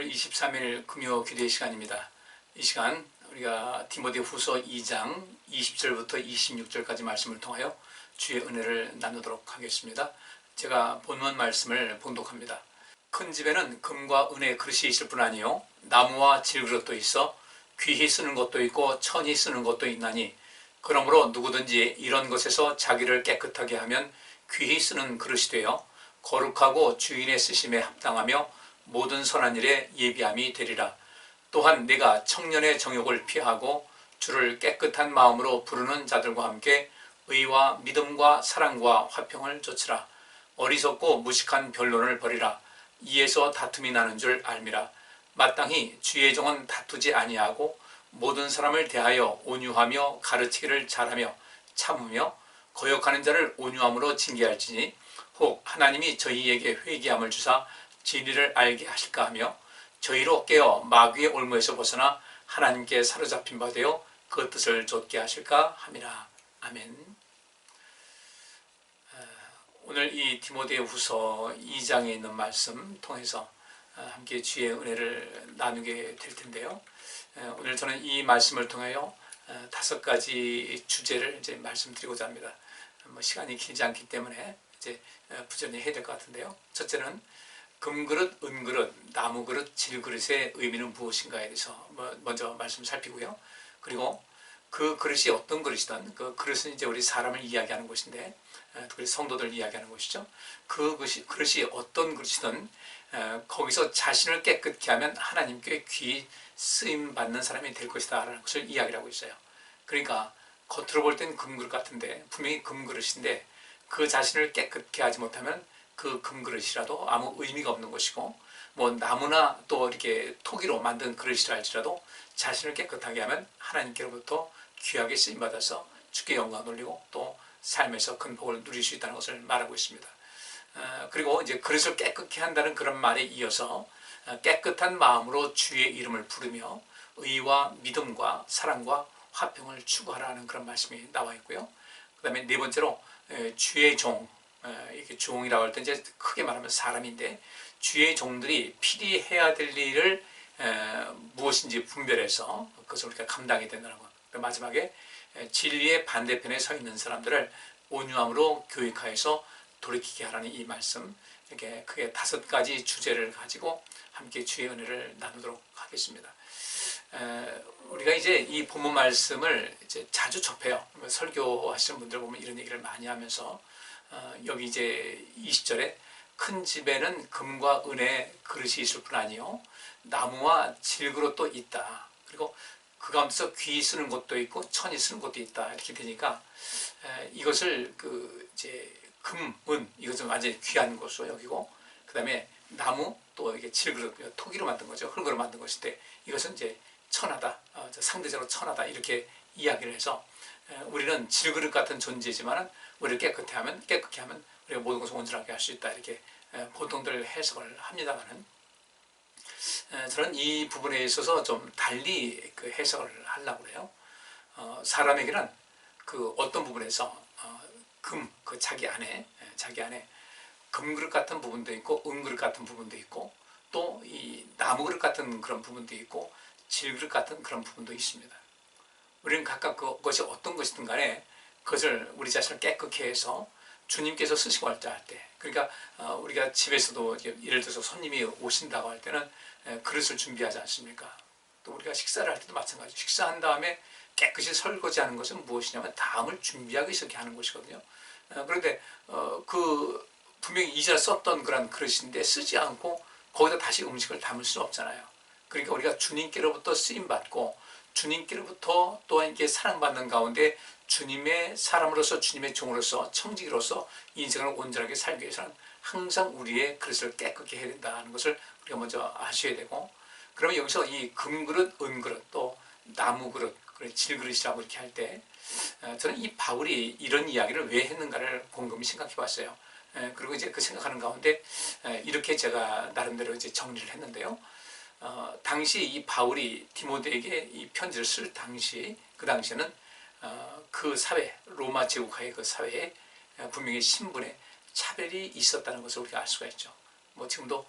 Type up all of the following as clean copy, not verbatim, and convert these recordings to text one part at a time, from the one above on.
10월 23일 금요 기도의 시간입니다. 이 시간 우리가 디모데후서 2장 20절부터 26절까지 말씀을 통하여 주의 은혜를 나누도록 하겠습니다. 제가 본문 말씀을 봉독합니다. 큰 집에는 금과 은의 그릇이 있을 뿐 아니요 나무와 질그릇도 있어 귀히 쓰는 것도 있고 천히 쓰는 것도 있나니 그러므로 누구든지 이런 것에서 자기를 깨끗하게 하면 귀히 쓰는 그릇이 되어 거룩하고 주인의 쓰심에 합당하며 모든 선한 일에 예비함이 되리라. 또한 네가 청년의 정욕을 피하고 주를 깨끗한 마음으로 부르는 자들과 함께 의와 믿음과 사랑과 화평을 좇으라. 어리석고 무식한 변론을 버리라. 이에서 다툼이 나는 줄 알미라. 마땅히 주의 종은 다투지 아니하고 모든 사람을 대하여 온유하며 가르치기를 잘하며 참으며 거역하는 자를 온유함으로 징계할지니 혹 하나님이 저희에게 회개함을 주사 진리를 알게 하실까 하며 저희로 깨어 마귀의 올무에서 벗어나 하나님께 사로잡힌 바 되어 그 뜻을 좇게 하실까 함이라. 아멘. 오늘 이 디모데후서 2장에 있는 말씀 통해서 함께 주의 은혜를 나누게 될 텐데요. 오늘 저는 이 말씀을 통하여 5가지 주제를 이제 말씀드리고자 합니다. 시간이 길지 않기 때문에 이제 부지런히 해야 될 것 같은데요. 첫째는 금그릇, 은그릇, 나무그릇, 질그릇의 의미는 무엇인가에 대해서 먼저 말씀 살피고요. 그리고 그 그릇이 어떤 그릇이든 그 그릇은 이제 우리 사람을 이야기하는 것인데 특히 성도들 이야기하는 것이죠. 그 그릇이 어떤 그릇이든 거기서 자신을 깨끗게 하면 하나님께 귀히 쓰임 받는 사람이 될 것이다 라는 것을 이야기를 하고 있어요. 그러니까 겉으로 볼 땐 금그릇 같은데 분명히 금그릇인데 그 자신을 깨끗게 하지 못하면 그 금그릇이라도 아무 의미가 없는 것이고 뭐 나무나 또 이렇게 토기로 만든 그릇이라 할지라도 자신을 깨끗하게 하면 하나님께로부터 귀하게 쓰임받아서 주께 영광 돌리고 또 삶에서 큰 복을 누릴 수 있다는 것을 말하고 있습니다. 그리고 이제 그릇을 깨끗게 한다는 그런 말에 이어서 깨끗한 마음으로 주의 이름을 부르며 의와 믿음과 사랑과 화평을 추구하라는 그런 말씀이 나와 있고요. 그 다음에 네 번째로 주의 종, 이렇게 종이라고 할 때 이제 크게 말하면 사람인데 주의 종들이 필히 해야 될 일을 무엇인지 분별해서 그것을 우리가 감당해야 된다는 것. 마지막에 진리의 반대편에 서 있는 사람들을 온유함으로 교육하여서 돌이키게 하라는 이 말씀, 이렇게 크게 5가지 주제를 가지고 함께 주의 은혜를 나누도록 하겠습니다. 우리가 이제 이 본문 말씀을 이제 자주 접해요. 설교하시는 분들 보면 이런 얘기를 많이 하면서 여기 이제 20절에 큰 집에는 금과 은의 그릇이 있을 뿐 아니요 나무와 질그릇도 있다. 그리고 그 가운데서 귀 쓰는 것도 있고 천이 쓰는 것도 있다. 이렇게 되니까 이것을 그 이제 금, 은 이것은 완전히 귀한 것으로 여기고 그 다음에 나무 또 이게 질그릇 토기로 만든 거죠. 흙으로 만든 것인데 이것은 이제 천하다. 상대적으로 천하다. 이렇게 이야기를 해서 우리는 질그릇 같은 존재지만 우리를 깨끗게 하면 우리가 모든 것을 온전하게 할 수 있다. 이렇게 보통들 해석을 합니다만은 저는 이 부분에 있어서 좀 달리 그 해석을 하려고 해요. 사람에게는 그 어떤 부분에서 그 자기 안에 금그릇 같은 부분도 있고 은그릇 같은 부분도 있고 또 이 나무그릇 같은 그런 부분도 있고 질그릇 같은 그런 부분도 있습니다. 우리는 각각 그것이 어떤 것이든 간에 그것을 우리 자신을 깨끗게 해서 주님께서 쓰시고 할 때 그러니까 우리가 집에서도 예를 들어서 손님이 오신다고 할 때는 그릇을 준비하지 않습니까? 또 우리가 식사를 할 때도 마찬가지죠. 식사한 다음에 깨끗이 설거지하는 것은 무엇이냐면 다음을 준비하기 위해서 하는 것이거든요. 그런데 그 분명히 이전에 썼던 그런 그릇인데 쓰지 않고 거기다 다시 음식을 담을 수 없잖아요. 그러니까 우리가 주님께로부터 쓰임받고 주님께로부터 또한 이렇게 사랑받는 가운데 주님의 사람으로서 주님의 종으로서 청지기로서 인생을 온전하게 살기 위해서는 항상 우리의 그릇을 깨끗게 해야 된다는 것을 우리가 먼저 아셔야 되고 그러면 여기서 이 금그릇, 은그릇 또 나무그릇, 질그릇이라고 이렇게 할 때 저는 이 바울이 이런 이야기를 왜 했는가를 곰곰이 생각해 봤어요. 그리고 이제 그 생각하는 가운데 이렇게 제가 나름대로 이제 정리를 했는데요. 당시 이 바울이 디모데에게 이 편지를 쓸 당시 그 당시에는 그 사회 로마 제국하의 그 사회에 분명히 신분에 차별이 있었다는 것을 우리가 알 수가 있죠. 뭐 지금도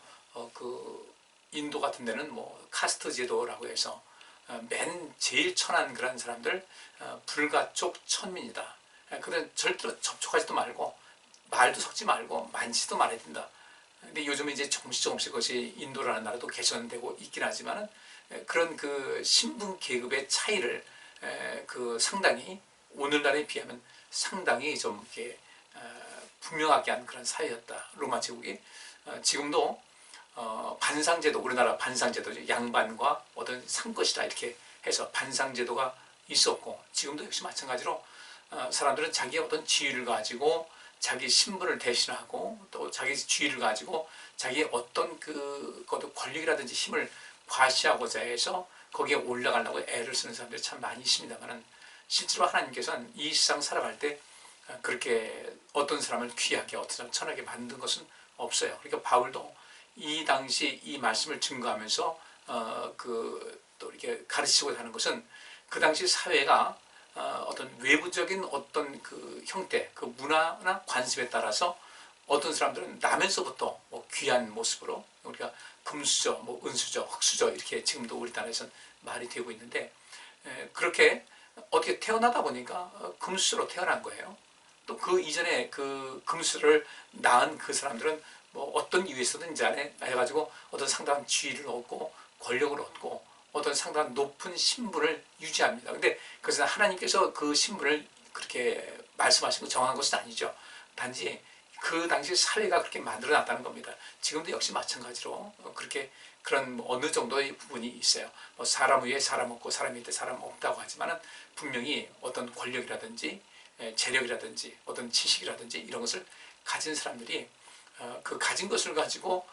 그 인도 같은 데는 뭐 카스트 제도라고 해서 맨 제일 천한 그런 사람들 불가촉 천민이다. 그런 절대로 접촉하지도 말고 말도 섞지 말고 만지도 말아야 된다. 근데 요즘은 이제 조금씩 그것이 인도라는 나라도 개선되고 있긴 하지만은 그런 그 신분 계급의 차이를 그 상당히 오늘날에 비하면 상당히 좀 이렇게 분명하게 한 그런 사회였다. 로마 제국이 지금도 반상제도, 우리나라 반상제도, 양반과 어떤 상것이다 이렇게 해서 반상제도가 있었고, 지금도 역시 마찬가지로 사람들은 자기의 어떤 지위를 가지고 자기 신분을 대신하고 또 자기 지위를 가지고 자기의 어떤 그 권력이라든지 힘을 과시하고자 해서 거기에 올라가려고 애를 쓰는 사람들이 참 많이 있습니다만은, 실제로 하나님께서는 이 세상 살아갈 때 그렇게 어떤 사람을 귀하게 어떤 사람을 천하게 만든 것은 없어요. 그러니까 바울도 이 당시 이 말씀을 증거하면서 또 이렇게 가르치고자 하는 것은 그 당시 사회가 어떤 외부적인 어떤 그 형태, 그 문화나 관습에 따라서 어떤 사람들은 나면서부터 뭐 귀한 모습으로, 우리가 금수저, 뭐 은수저, 흙수저 이렇게 지금도 우리나라에서는 말이 되고 있는데, 그렇게 어떻게 태어나다 보니까 금수저로 태어난 거예요. 또 그 이전에 그 금수저를 낳은 그 사람들은 뭐 어떤 이유에서든지 안에 해가지고 어떤 상당한 지위를 얻고 권력을 얻고 어떤 상당한 높은 신분을 유지합니다. 근데 그것은 하나님께서 그 신분을 그렇게 말씀하시고 정한 것은 아니죠. 단지 그 당시 사회가 그렇게 만들어놨다는 겁니다. 지금도 역시 마찬가지로 그렇게 그런 어느 정도의 부분이 있어요. 뭐 사람 위에 사람 없고 사람 밑에 사람 없다고 하지만은 분명히 어떤 권력이라든지 재력이라든지 어떤 지식이라든지 이런 것을 가진 사람들이 그 가진 것을 가지고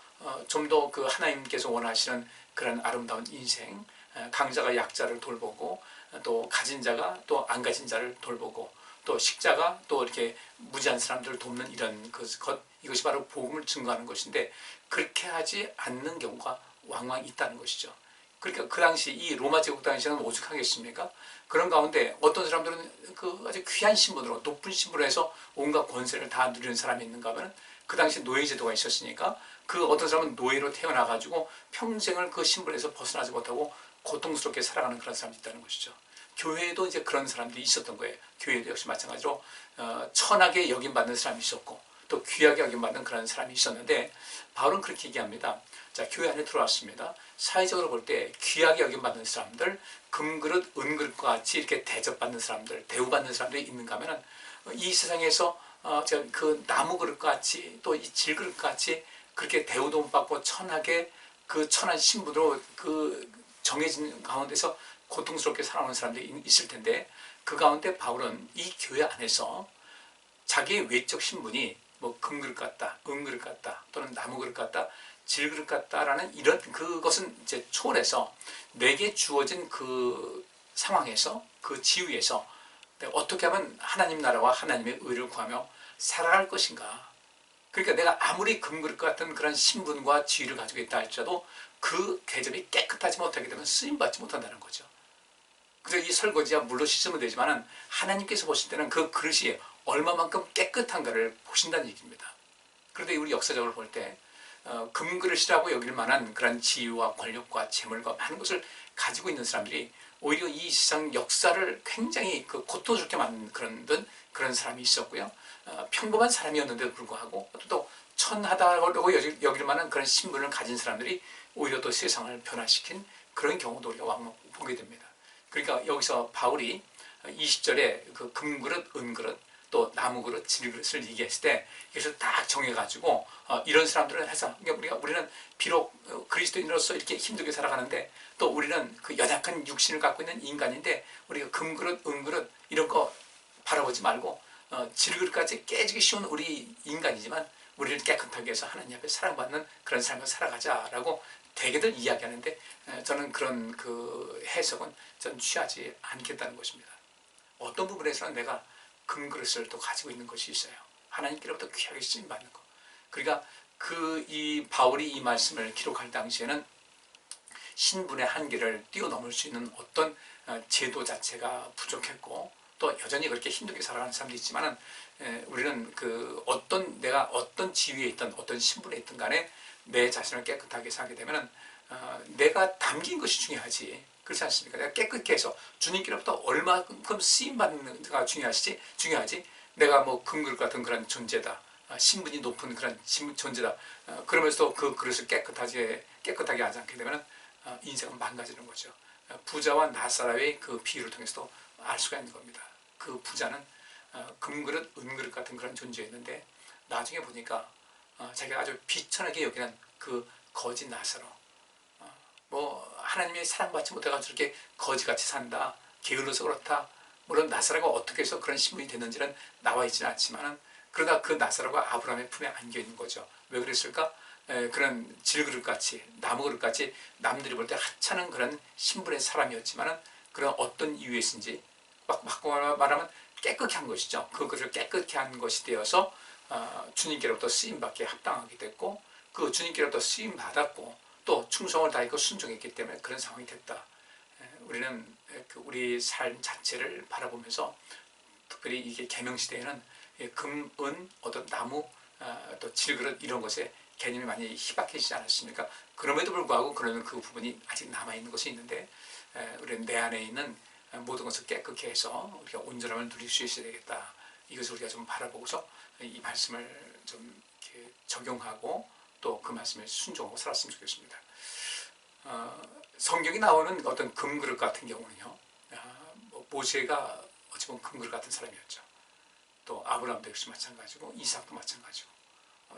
좀 더 그 하나님께서 원하시는 그런 아름다운 인생, 강자가 약자를 돌보고 또 가진 자가 또 안 가진 자를 돌보고 또 식자가 또 이렇게 무지한 사람들을 돕는 이런 것, 이것이 바로 복음을 증거하는 것인데, 그렇게 하지 않는 경우가 왕왕 있다는 것이죠. 그러니까 그 당시 이 로마 제국 당시에는 오죽하겠습니까? 그런 가운데 어떤 사람들은 그 아주 귀한 신분으로 높은 신분으로 해서 온갖 권세를 다 누리는 사람이 있는가 하면, 그 당시 노예제도가 있었으니까 그 어떤 사람은 노예로 태어나가지고 평생을 그 신분에서 벗어나지 못하고 고통스럽게 살아가는 그런 사람이 있다는 것이죠. 교회에도 이제 그런 사람들이 있었던 거예요. 교회도 역시 마찬가지로 천하게 여김받는 사람이 있었고 또 귀하게 여김받는 그런 사람이 있었는데, 바울은 그렇게 얘기합니다. 자, 교회 안에 들어왔습니다. 사회적으로 볼 때 귀하게 여김받는 사람들, 금그릇, 은그릇과 같이 이렇게 대접받는 사람들, 대우받는 사람들이 있는가 하면은 이 세상에서 그 나무그릇과 같이 또 이 질그릇과 같이 그렇게 대우도 못 받고 천하게 그 천한 신분으로 그 정해진 가운데서 고통스럽게 살아오는 사람들이 있을 텐데, 그 가운데 바울은 이 교회 안에서 자기의 외적 신분이 뭐 금그릇 같다, 은그릇 같다, 또는 나무그릇 같다, 질그릇 같다라는 이런 그것은 이제 초월해서 내게 주어진 그 상황에서 그 지위에서 내가 어떻게 하면 하나님 나라와 하나님의 의를 구하며 살아갈 것인가. 그러니까 내가 아무리 금그릇 같은 그런 신분과 지위를 가지고 있다 할지라도 그 대접이 깨끗하지 못하게 되면 쓰임받지 못한다는 거죠. 그래서 이 설거지야 물로 씻으면 되지만 하나님께서 보실 때는 그 그릇이 얼마만큼 깨끗한가를 보신다는 얘기입니다. 그런데 우리 역사적으로 볼 때 금그릇이라고 여길 만한 그런 지위와 권력과 재물과 많은 것을 가지고 있는 사람들이 오히려 이 세상 역사를 굉장히 그 고통스럽게 만든 그런 사람이 있었고요. 평범한 사람이었는데도 불구하고 또 천하다고 여길 만한 그런 신분을 가진 사람들이 오히려 또 세상을 변화시킨 그런 경우도 우리가 왕왕 보게 됩니다. 그러니까 여기서 바울이 20절에 그 금그릇, 은그릇, 또 나무그릇, 질그릇을 얘기했을 때 이것을 딱 정해가지고 이런 사람들은 해서, 그러니까 우리는 비록 그리스도인으로서 이렇게 힘들게 살아가는데 또 우리는 그 연약한 육신을 갖고 있는 인간인데 우리가 금그릇, 은그릇 이런 거 바라보지 말고 질그릇까지 깨지기 쉬운 우리 인간이지만 우리를 깨끗하게 해서 하나님 앞에 사랑받는 그런 삶을 살아가자라고 대개들 이야기하는데, 저는 그런 그 해석은 전 취하지 않겠다는 것입니다. 어떤 부분에서는 내가 금그릇을 또 가지고 있는 것이 있어요. 하나님께로부터 귀하게 쓰임받는 것. 그러니까 이 바울이 이 말씀을 기록할 당시에는 신분의 한계를 뛰어넘을 수 있는 어떤 제도 자체가 부족했고 또 여전히 그렇게 힘들게 살아가는 사람도 있지만은, 우리는 내가 어떤 지위에 있든 어떤 신분에 있든 간에 내 자신을 깨끗하게 살게 되면은 내가 담긴 것이 중요하지. 그렇지 않습니까? 내가 깨끗게 해서 주님께로부터 얼마큼 쓰임받는가 중요하지. 내가 뭐 금그릇 같은 그런 존재다. 신분이 높은 그런 존재다. 그러면서도 그 그릇을 깨끗하게 하지 않게 되면 인생은 망가지는 거죠. 부자와 나사라의 그 비유를 통해서도 알 수가 있는 겁니다. 그 부자는 금그릇, 은그릇 같은 그런 존재였는데 나중에 보니까 자기가 아주 비천하게 여기는 그 거짓 나사로, 뭐 하나님의 사랑받지 못해가지고 이렇게 거지같이 산다, 게을러서 그렇다. 물론 나사로가 어떻게 해서 그런 신분이 됐는지는 나와 있지는 않지만, 그러다 그 나사로가 아브라함의 품에 안겨 있는 거죠. 왜 그랬을까? 그런 질그릇같이, 나무그릇같이 남들이 볼 때 하찮은 그런 신분의 사람이었지만, 그런 어떤 이유에서인지 바꿔 말하면 깨끗게 한 것이죠. 그것을 깨끗게 한 것이 되어서 주님께로부터 쓰임받기에 합당하게 됐고, 그 주님께로부터 쓰임받았고 또 충성을 다했고 순종했기 때문에 그런 상황이 됐다. 우리는 우리 삶 자체를 바라보면서, 특별히 이게 계명시대에는 금, 은, 어떤 나무, 또 질그릇 이런 것에 개념이 많이 희박해지지 않았습니까? 그럼에도 불구하고 그러면 그 부분이 아직 남아있는 것이 있는데, 우리는 내 안에 있는 모든 것을 깨끗게 해서 우리가 온전함을 누릴 수 있어야 되겠다. 이것을 우리가 좀 바라보고서 이 말씀을 좀 이렇게 적용하고 또 그 말씀에 순종하고 살았으면 좋겠습니다. 성경이 나오는 어떤 금그릇 같은 경우는요, 모세가 어찌 보면 금그릇 같은 사람이었죠. 또 아브라함도 역시 마찬가지고 이삭도 마찬가지고,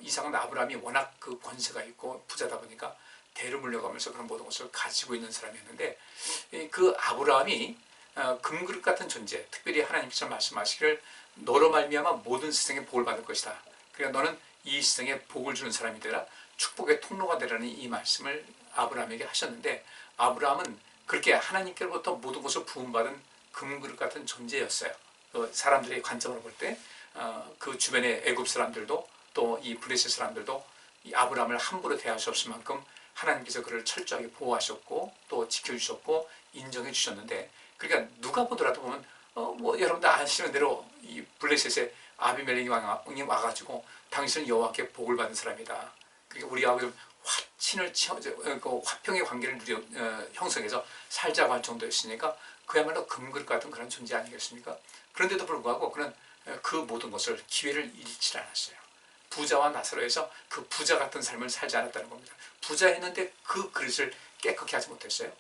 이삭은 아브라함이 워낙 그 권세가 있고 부자다 보니까 대를 물려가면서 그런 모든 것을 가지고 있는 사람이었는데, 그 아브라함이 금그릇 같은 존재, 특별히 하나님께서 말씀하시기를 너로 말미암아 모든 세상에 복을 받을 것이다. 그러니까 너는 이 세상에 복을 주는 사람이 되라, 축복의 통로가 되라는 이 말씀을 아브라함에게 하셨는데, 아브라함은 그렇게 하나님께로부터 모든 것을 부음받은 금그릇 같은 존재였어요. 사람들의 관점으로 볼 때 그 주변의 애굽 사람들도 또 이 블레셋 사람들도 이 아브라함을 함부로 대할 수 없을 만큼 하나님께서 그를 철저하게 보호하셨고 또 지켜주셨고 인정해 주셨는데, 그러니까 누가 보더라도 보면 뭐 여러분들 아시는 대로 이 블레셋의 아비멜렉이 와가지고 당신은 여호와께 복을 받은 사람이다. 그러니까 우리하고 좀 화평의 관계를 형성해서 살자고 할 정도였으니까 그야말로 금그릇 같은 그런 존재 아니겠습니까? 그런데도 불구하고 그는 그 모든 것을 기회를 잃지 않았어요. 부자와 나사로에서 그 부자 같은 삶을 살지 않았다는 겁니다. 부자였는데 그 그릇을 깨끗게 하지 못했어요.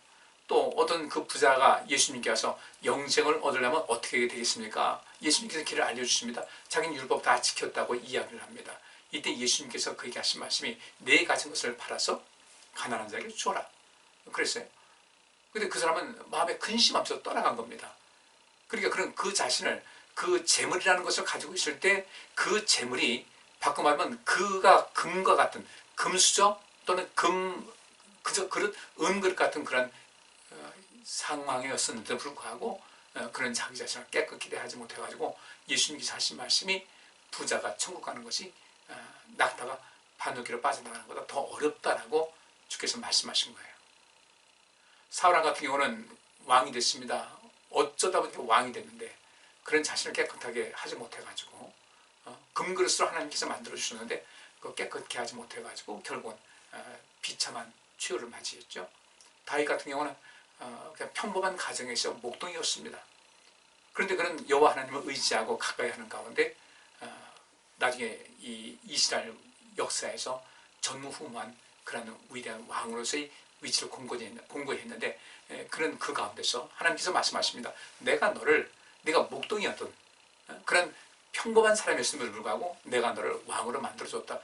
또 어떤 그 부자가 예수님께 와서 영생을 얻으려면 어떻게 되겠습니까? 예수님께서 길을 알려주십니다. 자기는 율법 다 지켰다고 이야기를 합니다. 이때 예수님께서 그에게 하신 말씀이 네 가진 것을 팔아서 가난한 자에게 주어라. 그랬어요. 근데 그 사람은 마음에 근심하면서 떠나간 겁니다. 그러니까 그런 그 자신을, 그 재물이라는 것을 가지고 있을 때 그 재물이 바꿔 말하면 그가 금과 같은 금수저 또는 그저 그릇, 은그릇 같은 그런 상황이었는데도 불구하고 그런 자기 자신을 깨끗히 대하지 못해가지고 예수님께서 하신 말씀이 부자가 천국 가는 것이 낙타가 바늘귀로 빠져나가는 것보다 더 어렵다라고 주께서 말씀하신 거예요. 사울왕 같은 경우는 왕이 됐습니다. 어쩌다 보니까 왕이 됐는데 그런 자신을 깨끗하게 하지 못해가지고 금그릇으로 하나님께서 만들어 주셨는데 그 깨끗게 하지 못해가지고 결국은 비참한 최후를 맞이했죠. 다윗 같은 경우는 그냥 평범한 가정에서 목동이었습니다. 그런데 그는 여호와 하나님을 의지하고 가까이 하는 가운데 나중에 이 이스라엘 역사에서 전무후무한 그런 위대한 왕으로서의 위치를 공고했는데, 그는 그 가운데서 하나님께서 말씀하십니다. 내가 목동이었던 그런 평범한 사람이었음에도 불구하고 내가 너를 왕으로 만들어줬다.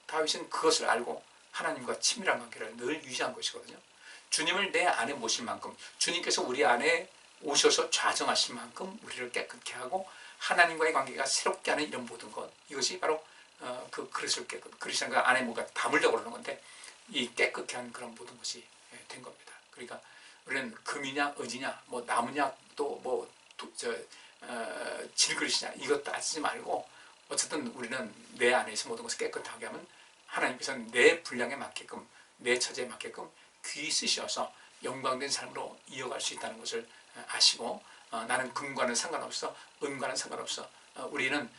다윗은 그것을 알고 하나님과 친밀한 관계를 늘 유지한 것이거든요. 주님을 내 안에 모실 만큼, 주님께서 우리 안에 오셔서 좌정하실 만큼 우리를 깨끗게 하고 하나님과의 관계가 새롭게 하는 이런 모든 것, 이것이 바로 그 그릇을 그릇이라는 그 안에 뭔가 담으려고 그러는 건데, 이 깨끗게 한 그런 모든 것이 된 겁니다. 그러니까 우리는 금이냐 은이냐 뭐 나무냐 또 뭐 질그릇이냐 이것 따지지 말고, 어쨌든 우리는 내 안에서 모든 것을 깨끗하게 하면 하나님께서는 내 분량에 맞게끔, 내 처지에 맞게끔 귀히 쓰셔서 영광된 삶으로 이어갈 수 있다는 것을 아시고, 나는 금과는 상관없어, 은과는 상관없어, 우리는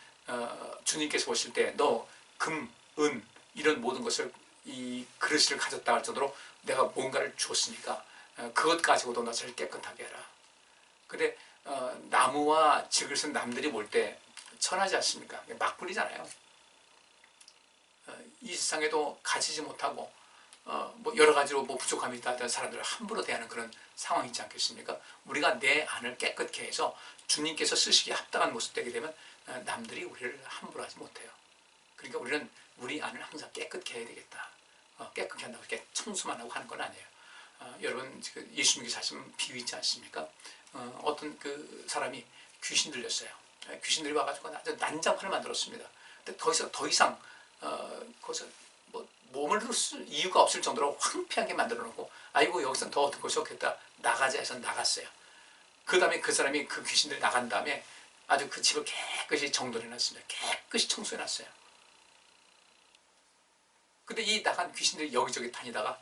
주님께서 보실 때 너 금, 은 이런 모든 것을 이 그릇을 가졌다 할 정도로 내가 뭔가를 주었으니까 그것 가지고도 나를 깨끗하게 해라. 근데 나무와 지그릇은 남들이 볼 때 천하지 않습니까? 막불이잖아요. 이 세상에도 가지지 못하고 뭐 여러 가지로 뭐 부족함이 있다는 사람들을 함부로 대하는 그런 상황이 있지 않겠습니까? 우리가 내 안을 깨끗게 해서 주님께서 쓰시기에 합당한 모습 되게 되면 남들이 우리를 함부로 하지 못해요. 그러니까 우리는 우리 안을 항상 깨끗게 해야 되겠다. 깨끗게 한다고 이렇게 청소만 하고 하는 건 아니에요. 여러분 예수님께서 하신 비유 있지 않습니까? 어떤 그 사람이 귀신 들렸어요. 귀신들이 와가지고 아주 난장판을 만들었습니다. 근데 더 이상 거기서 뭐 몸을 쓸 이유가 없을 정도로 황폐하게 만들어 놓고 아이고 여기서 더 어떤 것이 없겠다 나가자 해서 나갔어요. 그 다음에 그 사람이 그 귀신들이 나간 다음에 아주 그 집을 깨끗이 정돈해 놨습니다. 깨끗이 청소해 놨어요. 근데 이 나간 귀신들이 여기저기 다니다가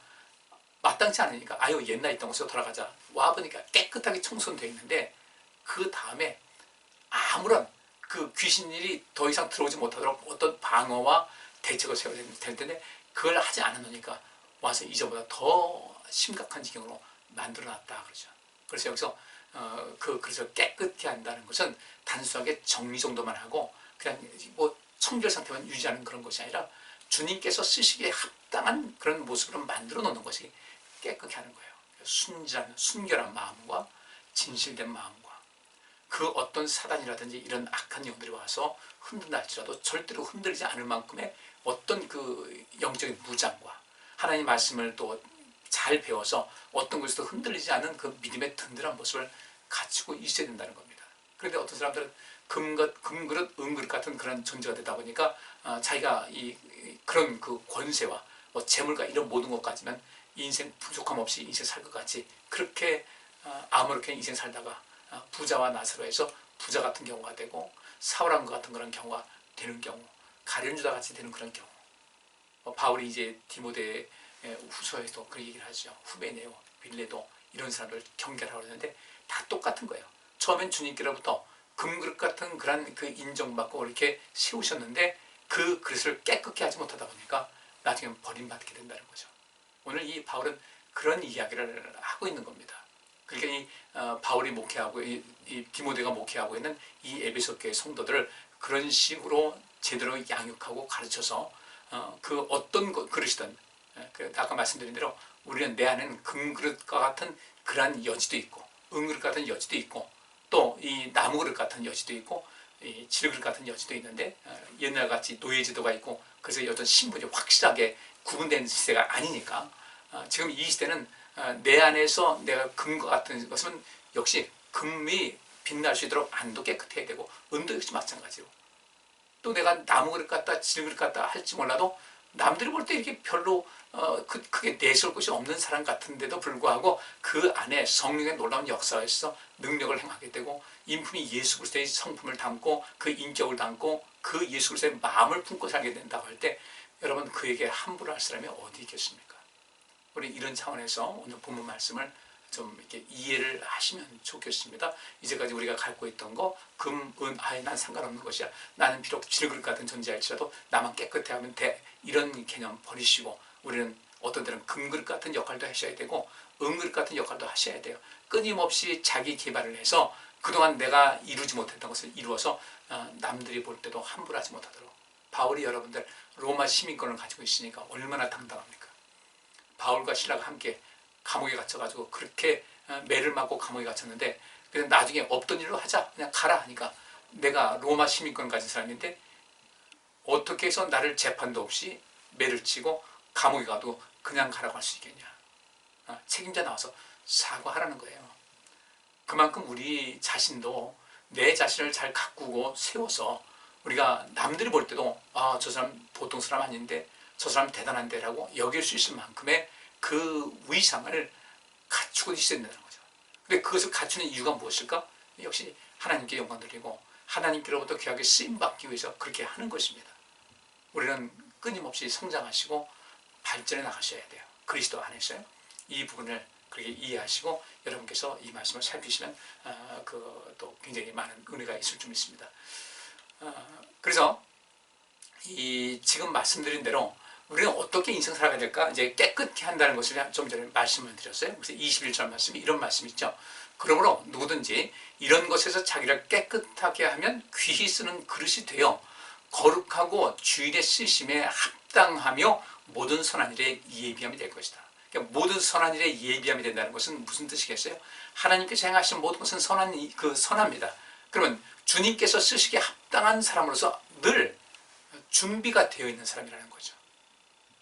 마땅치 않으니까 아유 옛날 있던 곳으로 돌아가자 와보니까 깨끗하게 청소는 되어 있는데 그 다음에 아무런 그 귀신들이 더 이상 들어오지 못하도록 어떤 방어와 대책을 세워야 될 텐데 그걸 하지 않으니까 와서 이전보다 더 심각한 지경으로 만들어놨다 그러죠. 그래서 여기서 그래서 깨끗히 한다는 것은 단순하게 정리 정도만 하고 그냥 뭐 청결 상태만 유지하는 그런 것이 아니라 주님께서 쓰시기에 합당한 그런 모습으로 만들어 놓는 것이 깨끗게 하는 거예요. 순결한 마음과 진실된 마음과 그 어떤 사단이라든지 이런 악한 영들이 와서 흔든다 할지라도 절대로 흔들리지 않을 만큼의 어떤 그 영적인 무장과 하나님의 말씀을 또 잘 배워서 어떤 것에도 흔들리지 않은 그 믿음의 든든한 모습을 갖추고 있어야 된다는 겁니다. 그런데 어떤 사람들은 금그릇, 은그릇 같은 그런 존재가 되다 보니까 자기가 그런 그 권세와 뭐 재물과 이런 모든 것까지만 인생 부족함 없이 인생 살 것 같이 그렇게 아무렇게 인생 살다가 부자와 나사로에서 부자 같은 경우가 되고 사울왕과 같은 그런 경우가 되는 경우 가룟유다 같이 되는 그런 경우 바울이 이제 디모데 후서에서 그 얘기를 하죠. 후베네오, 빌레도 이런 사람들 경계하라고 그러는데 다 똑같은 거예요. 처음엔 주님께로부터 금그릇 같은 그런 그 인정받고 이렇게 세우셨는데 그 그릇을 깨끗게 하지 못하다 보니까 나중에 버림받게 된다는 거죠. 오늘 이 바울은 그런 이야기를 하고 있는 겁니다. 그러니까 이 바울이 목회하고 이 디모데가 목회하고 있는 이 에베소 교회 성도들을 그런 식으로 제대로 양육하고 가르쳐서 그 어떤 그릇이든 아까 말씀드린 대로 우리는 내 안에는 금그릇과 같은 그러한 여지도 있고 은그릇 같은 여지도 있고 또 이 나무그릇 같은 여지도 있고 이 질그릇 같은 여지도 있는데 옛날같이 노예제도가 있고 그래서 어떤 신분이 확실하게 구분된 시대가 아니니까 지금 이 시대는 내 안에서 내가 금과 같은 것은 역시 금이 빛날 수 있도록 안도 깨끗해야 되고 은도 역시 마찬가지로 또 내가 나무그릇 같다 질그릇 같다 할지 몰라도 남들이 볼 때 이렇게 별로 크게 내세울 것이 없는 사람 같은데도 불구하고 그 안에 성령의 놀라운 역사에서 능력을 행하게 되고 인품이 예수 그리스도의 성품을 담고 그 인격을 담고 그 예수 그리스도의 마음을 품고 살게 된다고 할 때 여러분 그에게 함부로 할 사람이 어디 있겠습니까? 우리 이런 차원에서 오늘 본문 말씀을 좀 이렇게 이해를 하시면 좋겠습니다. 이제까지 우리가 갖고 있던 거 금, 은, 아예 난 상관없는 것이야. 나는 비록 질그릇 같은 존재일지라도 나만 깨끗해 하면 돼. 이런 개념 버리시고 우리는 어떤 때는 금그릇 같은 역할도 하셔야 되고 은그릇 같은 역할도 하셔야 돼요. 끊임없이 자기 개발을 해서 그동안 내가 이루지 못했던 것을 이루어서 남들이 볼 때도 함부로 하지 못하도록 바울이 여러분들 로마 시민권을 가지고 있으니까 얼마나 당당합니까? 바울과 신라가 함께 감옥에 갇혀가지고 그렇게 매를 맞고 감옥에 갇혔는데 그냥 나중에 없던 일로 하자 그냥 가라 하니까 내가 로마 시민권 가진 사람인데 어떻게 해서 나를 재판도 없이 매를 치고 감옥에 가도 그냥 가라고 할 수 있겠냐. 책임자 나와서 사과하라는 거예요. 그만큼 우리 자신도 내 자신을 잘 가꾸고 세워서 우리가 남들이 볼 때도 저 사람 보통 사람 아닌데 저 사람 대단한데 라고 여길 수 있을 만큼의 그 위상을 갖추고 있어야 된다는 거죠. 근데 그것을 갖추는 이유가 무엇일까? 역시 하나님께 영광 드리고 하나님께로부터 귀하게 쓰임받기 위해서 그렇게 하는 것입니다. 우리는 끊임없이 성장하시고 발전해 나가셔야 돼요. 그리스도 안에서요. 이 부분을 그렇게 이해하시고 여러분께서 이 말씀을 살피시면 또 굉장히 많은 은혜가 있을 줄 믿습니다. 그래서 이 지금 말씀드린 대로 우리는 어떻게 인생 살아가야 될까? 이제 깨끗게 한다는 것을 좀 전에 말씀을 드렸어요. 그래서 21절 말씀이 이런 말씀이 있죠. 그러므로 누구든지 이런 것에서 자기를 깨끗하게 하면 귀히 쓰는 그릇이 되어 거룩하고 주일의 쓰심에 합당하며 모든 선한 일에 예비함이 될 것이다. 그러니까 모든 선한 일에 예비함이 된다는 것은 무슨 뜻이겠어요? 하나님께서 행하신 모든 것은 선합니다. 그러면 주님께서 쓰시기에 합당한 사람으로서 늘 준비가 되어 있는 사람이라는 거죠.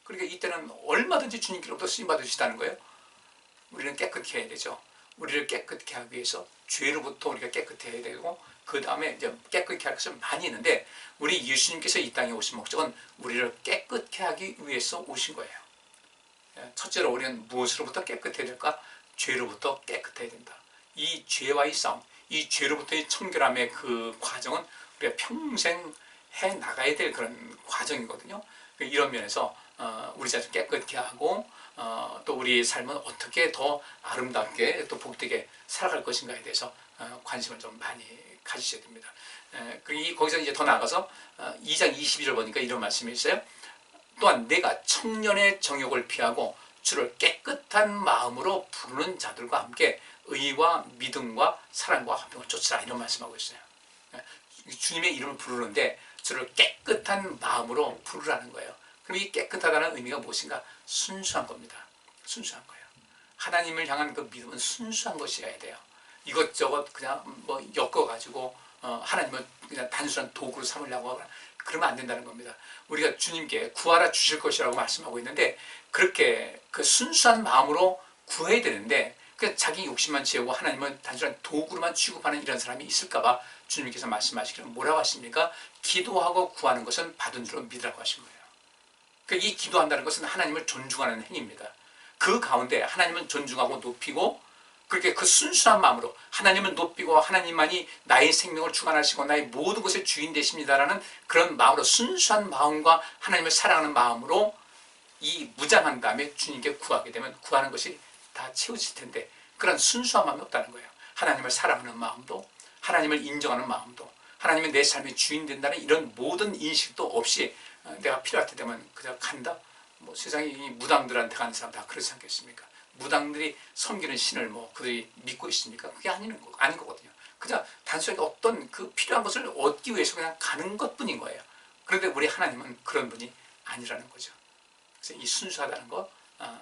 그러니까 이때는 얼마든지 주님께로부터 쓰임받으시다는 거예요. 우리는 깨끗게 해야 되죠. 우리를 깨끗게 하기 위해서 죄로부터 우리가 깨끗해야 되고, 그 다음에 이제 깨끗게 할 것은 많이 있는데, 우리 예수님께서 이 땅에 오신 목적은 우리를 깨끗게 하기 위해서 오신 거예요. 첫째로 우리는 무엇으로부터 깨끗해야 될까? 죄로부터 깨끗해야 된다. 이 죄와의 싸움, 이 죄로부터의 청결함의 그 과정은 우리가 평생 해 나가야 될 그런 과정이거든요. 이런 면에서 우리 자신 깨끗게 하고, 또 우리의 삶은 어떻게 더 아름답게 또 복되게 살아갈 것인가에 대해서 관심을 좀 많이 가지셔야 됩니다. 그리고 거기서 이제 더 나아가서 2장 22절 보니까 이런 말씀이 있어요. 또한 내가 청년의 정욕을 피하고 주를 깨끗한 마음으로 부르는 자들과 함께 의와 믿음과 사랑과 화평을 쫓으라, 이런 말씀하고 있어요. 주님의 이름을 부르는데 주를 깨끗한 마음으로 부르라는 거예요. 그럼 이 깨끗하다는 의미가 무엇인가? 순수한 겁니다. 순수한 거예요. 하나님을 향한 그 믿음은 순수한 것이어야 돼요. 이것저것 그냥 뭐 엮어가지고 하나님을 그냥 단순한 도구로 삼으려고 하거나 그러면 안 된다는 겁니다. 우리가 주님께 구하라 주실 것이라고 말씀하고 있는데, 그렇게 그 순수한 마음으로 구해야 되는데, 그 자기 욕심만 채우고 하나님을 단순한 도구로만 취급하는 이런 사람이 있을까봐 주님께서 말씀하시기를 뭐라고 하십니까? 기도하고 구하는 것은 받은 줄로 믿으라고 하신 거예요. 그러니까 이 기도한다는 것은 하나님을 존중하는 행위입니다. 그 가운데 하나님은 존중하고 높이고, 그렇게 그 순수한 마음으로 하나님을 높이고 하나님만이 나의 생명을 주관하시고 나의 모든 것의 주인 되십니다라는 그런 마음으로, 순수한 마음과 하나님을 사랑하는 마음으로 이 무장한 다음에 주님께 구하게 되면 구하는 것이 다 채워질 텐데, 그런 순수한 마음이 없다는 거예요. 하나님을 사랑하는 마음도, 하나님을 인정하는 마음도, 하나님은 내 삶의 주인 된다는 이런 모든 인식도 없이 내가 필요할 때 되면 그냥 간다? 뭐 세상에 이 무당들한테 가는 사람 다 그렇지 않겠습니까? 무당들이 섬기는 신을 뭐 그들이 믿고 있습니까? 그게 아닌 거거든요. 그냥 단순하게 어떤 그 필요한 것을 얻기 위해서 그냥 가는 것뿐인 거예요. 그런데 우리 하나님은 그런 분이 아니라는 거죠. 그래서 이 순수하다는 거,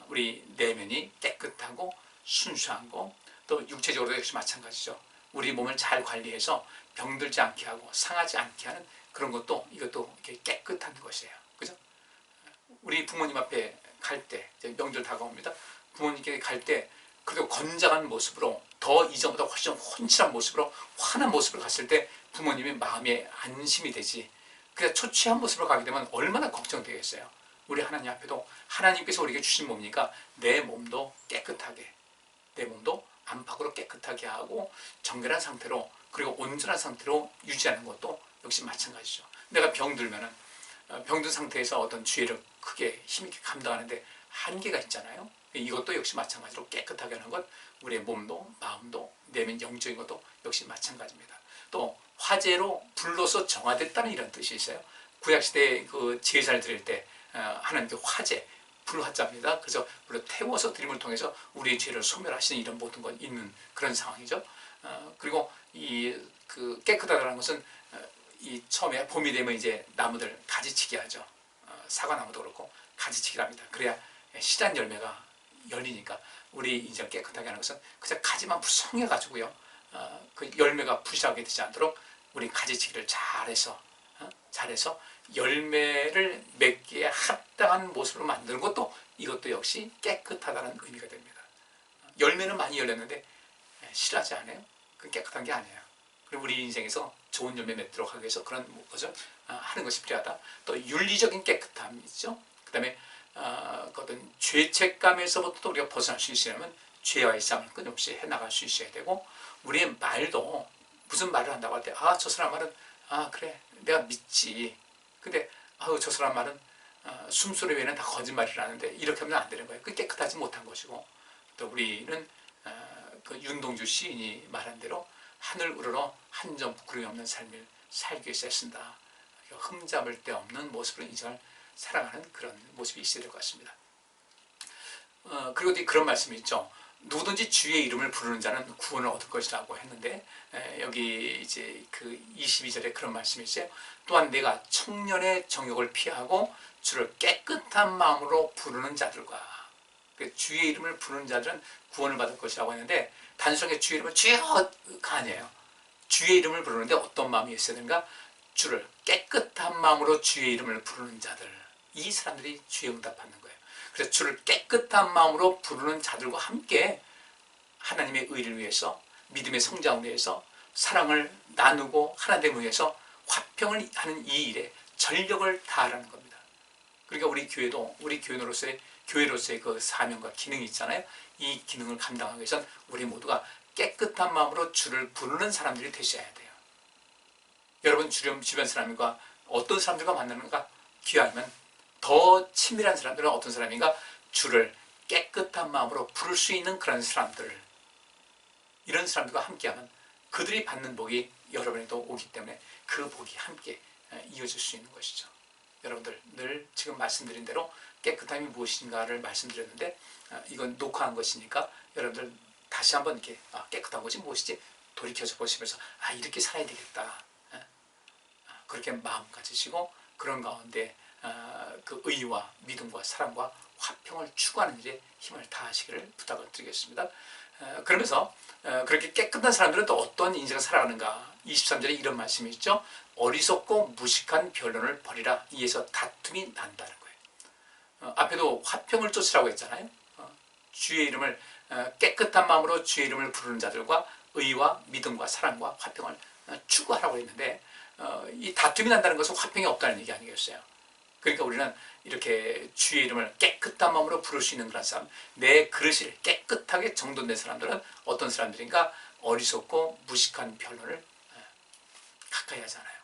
우리 내면이 깨끗하고 순수한 거, 또 육체적으로도 역시 마찬가지죠. 우리 몸을 잘 관리해서 병들지 않게 하고 상하지 않게 하는 그런 것도, 이것도 이렇게 깨끗한 것이에요. 그죠? 우리 부모님 앞에 갈 때, 명절 다가옵니다. 부모님께 갈 때 그래도 건장한 모습으로, 더 이전보다 훨씬 혼칠한 모습으로, 환한 모습으로 갔을 때 부모님의 마음에 안심이 되지, 그냥 초췌한 모습으로 가게 되면 얼마나 걱정되겠어요. 우리 하나님 앞에도 하나님께서 우리에게 주신 몸이니까 내 몸도 깨끗하게, 내 몸도 안팎으로 깨끗하게 하고 정결한 상태로, 그리고 온전한 상태로 유지하는 것도 역시 마찬가지죠. 내가 병들면은 병든 상태에서 어떤 죄를 크게 힘있게 감당하는데 한계가 있잖아요. 이것도 역시 마찬가지로 깨끗하게 하는 것, 우리의 몸도 마음도 내면 영적인 것도 역시 마찬가지입니다. 또 화재로 불로서 정화됐다는 이런 뜻이 있어요. 구약시대에 그 제사를 드릴 때 하나님께 화재, 불화자입니다. 그래서 물론 태워서 드림을 통해서 우리의 죄를 소멸하시는 이런 모든 건 있는 그런 상황이죠. 그리고 그 깨끗하다는 것은 이 처음에 봄이 되면 이제 나무들 가지치기 하죠. 사과나무도 그렇고 가지치기를 합니다. 그래야 실한 열매가 열리니까, 우리 이제 깨끗하게 하는 것은 그냥 가지만 무성해가지고요, 그 열매가 부실하게 되지 않도록 우리 가지치기를 잘해서 열매를 맺기에 합당한 모습으로 만드는 것도, 이것도 역시 깨끗하다는 의미가 됩니다. 열매는 많이 열렸는데 실하지 않아요? 그건 깨끗한 게 아니에요. 그리고 우리 인생에서 좋은 열매 맺도록 하기 위해서 그런 것을 하는 것이 필요하다. 또 윤리적인 깨끗함이 있죠. 그 다음에 어떤 죄책감에서부터 우리가 벗어날 수 있으려면 죄와의 싸움을 끊임없이 해나갈 수 있어야 되고, 우리의 말도 무슨 말을 한다고 할 때, 저 사람 말은 그래 내가 믿지, 근데 저 사람 말은 숨소리 외에는 다 거짓말이라는데, 이렇게 하면 안 되는 거예요. 그게 깨끗하지 못한 것이고, 또 우리는 그 윤동주 시인이 말한 대로 하늘 우러러 한 점 부끄러움이 없는 삶을 살기 위해서 애쓴다. 흠잡을 데 없는 모습으로 인생을 살아가는 그런 모습이 있어야 될 것 같습니다. 그리고 또 그런 말씀이 있죠. 누구든지 주의 이름을 부르는 자는 구원을 얻을 것이라고 했는데, 여기 이제 그 22절에 그런 말씀이 있어요. 또한 내가 청년의 정욕을 피하고 주를 깨끗한 마음으로 부르는 자들과, 주의 이름을 부르는 자들은 구원을 받을 것이라고 했는데, 단순하게 주의 이름을 주여가 아니에요. 주의 이름을 부르는데 어떤 마음이 있어야 되는가? 주를 깨끗한 마음으로 주의 이름을 부르는 자들, 이 사람들이 주의 응답 받는 거예요. 그래서 주를 깨끗한 마음으로 부르는 자들과 함께 하나님의 의를 위해서, 믿음의 성장을 위해서, 사랑을 나누고 하나님을 위해서 화평을 하는 이 일에 전력을 다하라는 겁니다. 그러니까 우리 교회도, 우리 교회로서의 그 사명과 기능이 있잖아요. 이 기능을 감당하기 위해서는 우리 모두가 깨끗한 마음으로 주를 부르는 사람들이 되셔야 돼요. 여러분 주변 사람과 어떤 사람들과 만나는가? 귀하면 더 친밀한 사람들은 어떤 사람인가? 주를 깨끗한 마음으로 부를 수 있는 그런 사람들, 이런 사람들과 함께하면 그들이 받는 복이 여러분에도 오기 때문에 그 복이 함께 이어질 수 있는 것이죠. 여러분들 늘 지금 말씀드린 대로 깨끗함이 무엇인가를 말씀드렸는데, 이건 녹화한 것이니까 여러분들 다시 한번 이렇게 깨끗한 것이 무엇이지 돌이켜서 보시면서 이렇게 살아야 되겠다, 그렇게 마음 가지시고 그런 가운데 그 의와 믿음과 사랑과 화평을 추구하는 일에 힘을 다하시기를 부탁을 드리겠습니다. 그러면서 그렇게 깨끗한 사람들은 또 어떤 인생을 살아가는가? 23절에 이런 말씀이 있죠. 어리석고 무식한 변론을 버리라. 이에서 다툼이 난다는 거예요. 앞에도 화평을 쫓으라고 했잖아요. 주의 이름을 깨끗한 마음으로 주의 이름을 부르는 자들과 의와 믿음과 사랑과 화평을 추구하라고 했는데, 이 다툼이 난다는 것은 화평이 없다는 얘기 아니겠어요? 그러니까 우리는 이렇게 주의 이름을 깨끗한 마음으로 부를 수 있는 그런 사람, 내 그릇을 깨끗하게 정돈된 사람들은 어떤 사람들인가? 어리석고 무식한 변론을 가까이 하잖아요.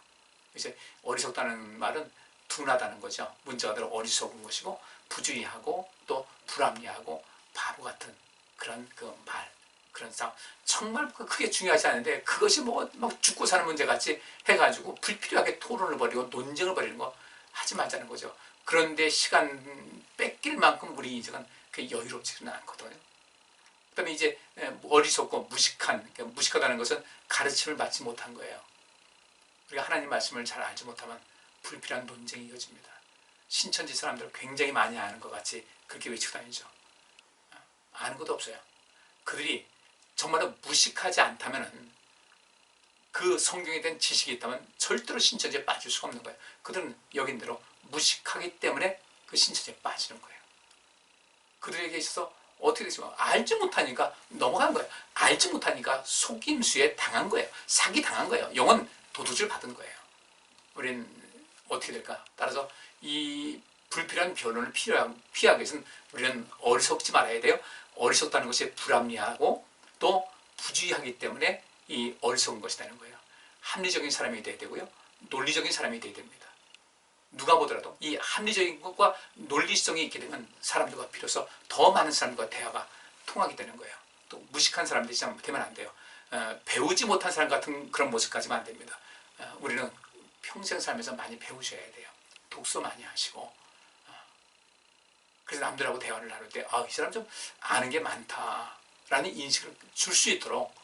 이제 어리석다는 말은 둔하다는 거죠. 문자가 들어 어리석은 것이고 부주의하고 또 불합리하고 바보 같은 그런 그 말, 그런 상황, 정말 크게 중요하지 않은데 그것이 뭐 막 죽고 사는 문제 같이 해가지고 불필요하게 토론을 벌이고 논쟁을 벌이는 거 하지 말자는 거죠. 그런데 시간 뺏길 만큼 우리 인생은 여유롭지는 않거든요. 그 다음에 이제 어리석고 무식하다는 것은 가르침을 받지 못한 거예요. 우리가 하나님 말씀을 잘 알지 못하면 불필요한 논쟁이 이어집니다. 신천지 사람들 굉장히 많이 아는 것 같이 그렇게 외치고 다니죠. 아는 것도 없어요. 그들이 정말로 무식하지 않다면, 그 성경에 대한 지식이 있다면 절대로 신천지에 빠질 수가 없는 거예요. 그들은 여긴 대로 무식하기 때문에 그 신천지에 빠지는 거예요. 그들에게 있어서 어떻게 되지만 알지 못하니까 넘어간 거예요. 알지 못하니까 속임수에 당한 거예요. 사기 당한 거예요. 영혼 도둑질 받은 거예요. 우리는 어떻게 될까? 따라서 이 불필요한 변론을 피하기 위해서는 우리는 어리석지 말아야 돼요. 어리석다는 것이 불합리하고 또 부주의하기 때문에 이 어리석은 것이라는 거예요. 합리적인 사람이 돼야 되고요. 논리적인 사람이 돼야 됩니다. 누가 보더라도 이 합리적인 것과 논리성이 있게 되면 사람들과 비로소 더 많은 사람들과 대화가 통하게 되는 거예요. 또 무식한 사람들이 되면 안 돼요. 배우지 못한 사람 같은 그런 모습 가지면 안 됩니다. 우리는 평생 살면서 많이 배우셔야 돼요. 독서 많이 하시고, 그래서 남들하고 대화를 나눌 때 이 사람 좀 아는 게 많다라는 인식을 줄 수 있도록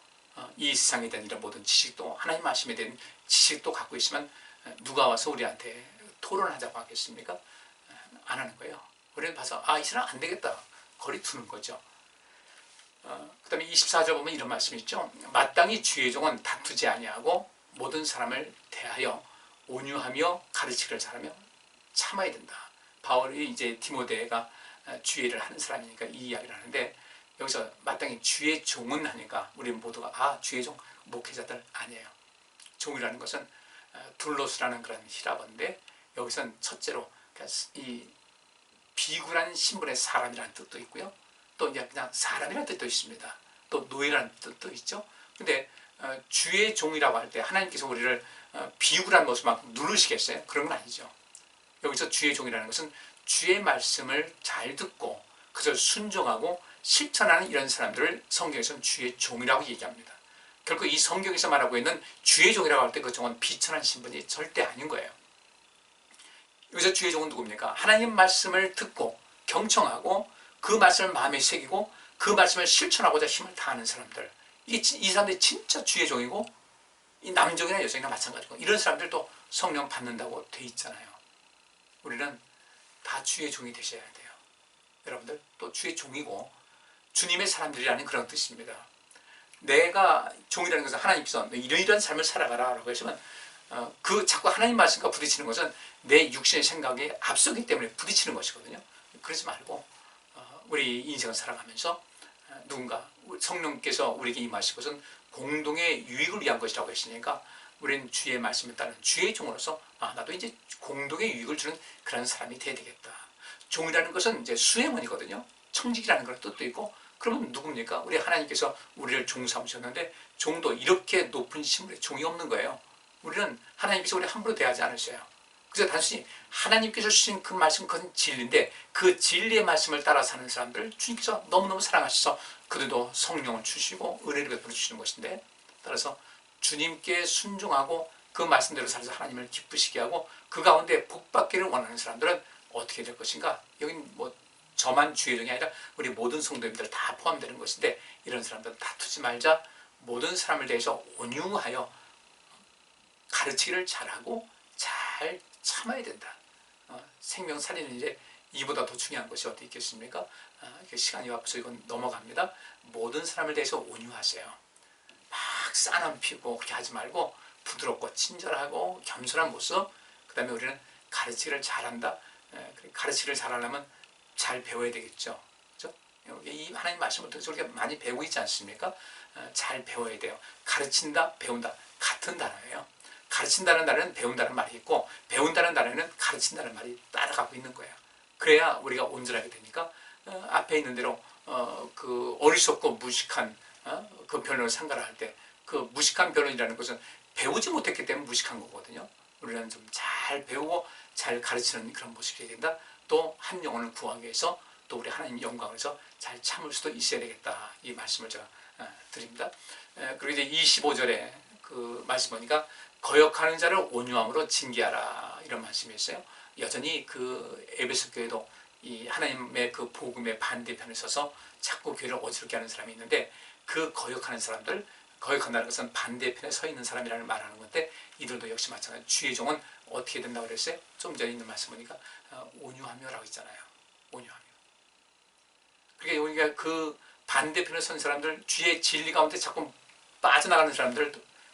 이 세상에 대한 이런 모든 지식도, 하나님 말씀에 대한 지식도 갖고 있으면 누가 와서 우리한테 토론하자고 하겠습니까? 안 하는 거예요. 우리는 봐서 이 사람 안 되겠다, 거리 두는 거죠. 그 다음에 24절 보면 이런 말씀이 있죠. 마땅히 주의 종은 다투지 아니하고 모든 사람을 대하여 온유하며 가르치기를 잘하며 참아야 된다. 바울이 이제 디모데가 주의를 하는 사람이니까 이 이야기를 하는데, 여기서 마땅히 주의 종은 하니까 우리 모두가 주의 종, 목회자들 아니에요. 종이라는 것은 둘로스라는 그런 히라버인데, 여기서는 첫째로 이 비굴한 신분의 사람이라는 뜻도 있고요. 또 이제 그냥 사람이라는 뜻도 있습니다. 또 노예라는 뜻도 있죠. 근데 주의 종이라고 할 때 하나님께서 우리를 비굴한 모습만 누르시겠어요? 그런 건 아니죠. 여기서 주의 종이라는 것은 주의 말씀을 잘 듣고 그것을 순종하고 실천하는 이런 사람들을 성경에서는 주의 종이라고 얘기합니다. 결국 이 성경에서 말하고 있는 주의 종이라고 할 때 그 종은 비천한 신분이 절대 아닌 거예요. 여기서 주의 종은 누굽니까? 하나님 말씀을 듣고 경청하고 그 말씀을 마음에 새기고 그 말씀을 실천하고자 힘을 다하는 사람들, 이 사람들이 진짜 주의 종이고, 이 남종이나 여종이나 마찬가지고, 이런 사람들도 성령 받는다고 돼 있잖아요. 우리는 다 주의 종이 되셔야 돼요. 여러분들 또 주의 종이고 주님의 사람들이라는 그런 뜻입니다. 내가 종이라는 것은 하나님께서 이런 삶을 살아가라 라고 하시면 그 자꾸 하나님 말씀과 부딪히는 것은 내 육신의 생각에 앞서기 때문에 부딪히는 것이거든요. 그러지 말고 우리 인생을 살아가면서 누군가 성령께서 우리에게 임하신 것은 공동의 유익을 위한 것이라고 했으니까 우리는 주의 말씀에 따른 주의 종으로서 나도 이제 공동의 유익을 주는 그런 사람이 되어야 되겠다. 종이라는 것은 이제 수행원이거든요. 청직이라는 그런 뜻도 있고, 그러면 누굽니까? 우리 하나님께서 우리를 종 삼으셨는데 종도 이렇게 높은 신분의 종이 없는 거예요. 우리는 하나님께서 우리 함부로 대하지 않으셔요. 그래서 단순히 하나님께서 주신 그 말씀, 그건 진리인데 그 진리의 말씀을 따라 사는 사람들을 주님께서 너무너무 사랑하셔서 그들도 성령을 주시고 은혜를 베풀어 주시는 것인데, 따라서 주님께 순종하고 그 말씀대로 살아서 하나님을 기쁘시게 하고 그 가운데 복받기를 원하는 사람들은 어떻게 될 것인가? 여긴 뭐 저만 주의 종이 아니라 우리 모든 성도님들 다 포함되는 것인데, 이런 사람들은 다투지 말자, 모든 사람을 대해서 온유하여 가르치기를 잘하고 잘 참아야 된다. 생명 살리는 일에 이보다 더 중요한 것이 어디 있겠습니까? 시간이 앞서 이건 넘어갑니다. 모든 사람을 대해서 온유하세요. 막 싸남 피고 그렇게 하지 말고 부드럽고 친절하고 겸손한 모습. 그 다음에 우리는 가르치기를 잘한다. 가르치기를 잘하려면 잘 배워야 되겠죠. 그렇죠? 이 하나님 말씀을 통해서 우리가 많이 배우고 있지 않습니까? 잘 배워야 돼요. 가르친다, 배운다 같은 단어예요. 가르친다는 단어는 배운다는 말이 있고, 배운다는 단어는 가르친다는 말이 따라가고 있는 거예요. 그래야 우리가 온전하게 되니까 앞에 있는 대로 그 어리석고 무식한 그 변론을 상가할 때 그 무식한 변론이라는 것은 배우지 못했기 때문에 무식한 거거든요. 우리는 좀 잘 배우고 잘 가르치는 그런 모습이 되어야 된다. 또 한 영혼을 구하기 위해서 또 우리 하나님 영광을 위해서 잘 참을 수도 있어야 되겠다. 이 말씀을 제가 드립니다. 그리고 이제 25절에 그 말씀 보니까 거역하는 자를 온유함으로 징계하라, 이런 말씀이 있어요. 여전히 그 에베소 교회도 이 하나님의 그 복음의 반대편에 서서 자꾸 교회를 어지럽게 하는 사람이 있는데, 그 거역하는 사람들, 거역한다는 것은 반대편에 서 있는 사람이라는 말하는 건데, 이들도 역시 마찬가지. 주의 종은 어떻게 된다고 그랬어요? 좀 전에 있는 말씀 보니까 온유하며라고 있잖아요. 온유하며. 그러니까 우리가 그 반대편에 선 사람들, 주의 진리 가운데 자꾸 빠져나가는 사람들,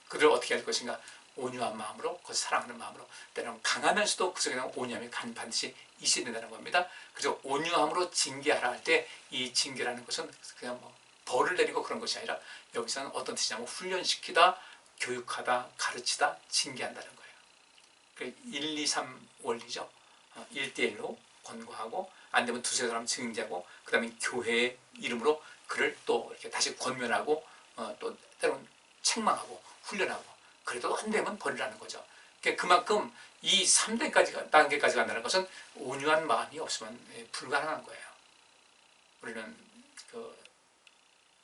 그들을 어떻게 할 것인가? 온유한 마음으로, 그 사랑하는 마음으로, 때로는 강하면서도 그 속에 온유함이 반드시 있어야 된다는 겁니다. 그래서 온유함으로 징계하라 할 때 이 징계라는 것은 그냥 뭐 벌을 내리고 그런 것이 아니라 여기서는 어떤 뜻이냐면 훈련시키다, 교육하다, 가르치다, 징계한다는 거예요. 1, 2, 3 원리죠. 1대1로 권고하고, 안 되면 두세 사람 징계하고, 그 다음에 교회의 이름으로 그를 또 이렇게 다시 권면하고, 또 때로는 책망하고 훈련하고, 그래도 안 되면 버리라는 거죠. 그만큼 이 3단계까지 간다는 것은 온유한 마음이 없으면 불가능한 거예요. 우리는 그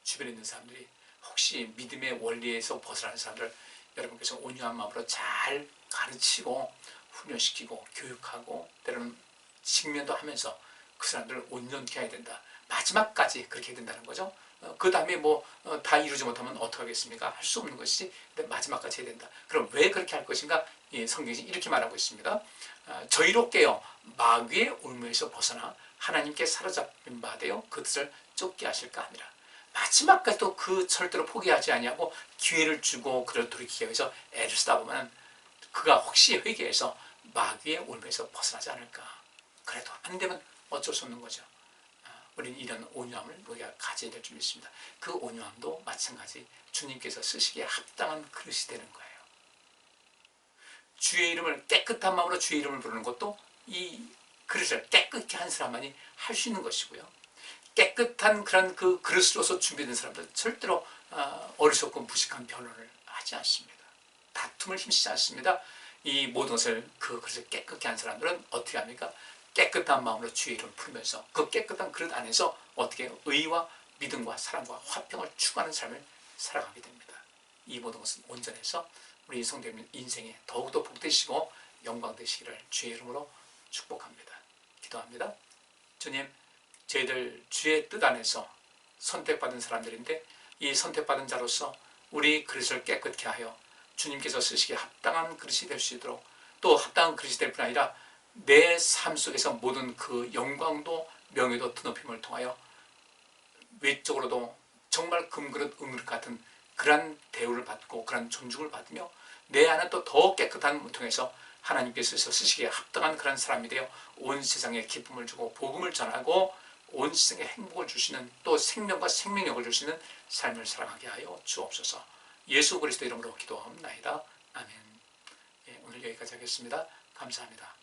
주변에 있는 사람들이 혹시 믿음의 원리에서 벗어나는 사람들, 여러분께서 온유한 마음으로 잘 가르치고 훈련시키고 교육하고 때로는 직면도 하면서 그 사람들을 온전케 해야 된다. 마지막까지 그렇게 해야 된다는 거죠. 그 다음에 뭐 다 이루지 못하면 어떻게 하겠습니까? 할 수 없는 것이지. 근데 마지막까지 해야 된다. 그럼 왜 그렇게 할 것인가? 성경이 이렇게 말하고 있습니다. 저희로 깨어 마귀의 올무에서 벗어나 하나님께 사로잡힌 바 되어 그 뜻을 쫓게 하실까 하니라. 마지막까지도 그 절대로 포기하지 아니하고 기회를 주고 그를 돌이키기 위해서 애를 쓰다 보면 그가 혹시 회개해서 마귀의 올무에서 벗어나지 않을까. 그래도 안 되면 어쩔 수 없는 거죠. 우리는 이런 온유함을 우리가 가져야 될 줄 믿습니다. 그 온유함도 마찬가지 주님께서 쓰시기에 합당한 그릇이 되는 거예요. 주의 이름을 깨끗한 마음으로 주의 이름을 부르는 것도 이 그릇을 깨끗게 한 사람만이 할 수 있는 것이고요. 깨끗한 그런 그 그릇으로서 준비된 사람들 절대로 어리석고 무식한 변론을 하지 않습니다. 다툼을 힘쓰지 않습니다. 이 모든 것을 그 그릇을 깨끗게 한 사람들은 어떻게 합니까? 깨끗한 마음으로 주의 이름을 부르면서 그 깨끗한 그릇 안에서 어떻게 의와 믿음과 사랑과 화평을 추구하는 삶을 살아가게 됩니다. 이 모든 것은 온전해서 우리 성도님 인생에 더욱더 복되시고 영광되시기를 주의 이름으로 축복합니다. 기도합니다. 주님, 저희들 주의 뜻 안에서 선택받은 사람들인데 이 선택받은 자로서 우리 그릇을 깨끗게 하여 주님께서 쓰시기에 합당한 그릇이 될 수 있도록, 또 합당한 그릇이 될 뿐 아니라 내 삶 속에서 모든 그 영광도 명예도 드높임을 통하여 외적으로도 정말 금그릇 은그릇 같은 그러한 대우를 받고 그러한 존중을 받으며 내 안에 또 더 깨끗한 몸을 통해서 하나님께서 쓰시기에 합당한 그런 사람이 되어 온 세상에 기쁨을 주고 복음을 전하고 온 세상에 행복을 주시는, 또 생명과 생명력을 주시는 삶을 살아가게 하여 주옵소서. 예수 그리스도 이름으로 기도하옵나이다. 아멘. 오늘 여기까지 하겠습니다. 감사합니다.